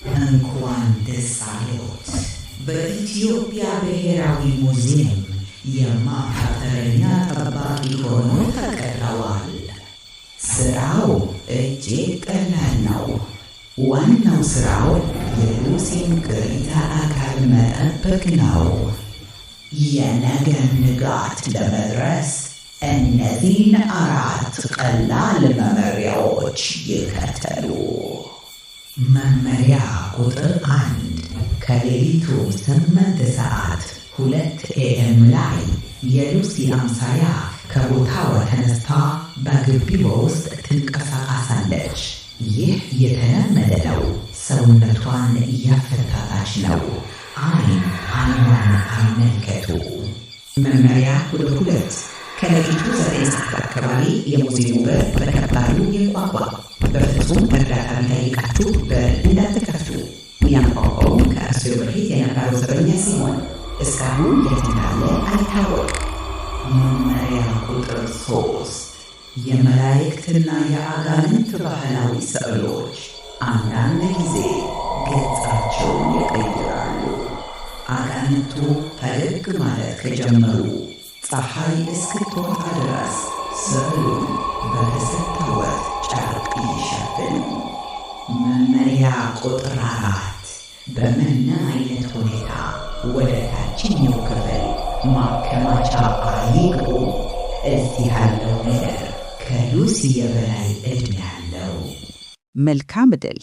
እንኳን ደስ አለዎት! በኢትዮጵያ ብሔራዊ ሙዚየም የማህደረኛ ጠባቂ ሆኖ ተቀጥረዋል። ስራው እጅግ ቀላል ነው። ዋናው ስራው የሉሲን ቅሪተ አካል መጠበቅ ነው። የነገን ንጋት ለመድረስ እነዚህን 4 ቀላል መመሪያዎች ይከተሉ። መመሪያ ቁጥር 1 ከሌሊቱ 8 ሰዓት 2 AM ላይ የሉሲ አምሳያ ከቦታው ተነስታ በግቢው ውስጥ ትንቀሳቀሳለች። ይህ የተለመደ ነው። ሰውነቷን እያፈታታች ነው። አይኗን አይመልከቱ። መመሪያ ቁጥር 2 ከሌሊቱ 9 ሰዓት አካባቢ የሙዚየሙ በር በከባዱ ይንኳኳ። በፍጹም እርዳታ ቢጠይቃችሁ በር እንዳትከፍቱ። የሚያንኳኳው ከእርሱ በፊት የነበረው ዘበኛ ሲሆን እስካሁን የት እንዳለ አይታወቅም። መመሪያ ቁጥር 3 የመላእክትና የአጋንንት ባህላዊ ስዕሎች አንዳንድ ጊዜ ገጻቸውን ይቀይራሉ። አጋንንቱ ፈገግ ማለት ከጀመሩ ፀሐይ እስክትወጣ ድረስ ስዕሉን በተሰጠዎት ጨርቅ ይሸፍኑ። መመሪያ ቁጥር 4 በምንም አይነት ሁኔታ ወደ ታችኛው ክፍል ማከማቻ አይግቡ። እዚህ ያለው ነገር ከሉሲ የበላይ ዕድሜ ያለው። መልካም ዕድል!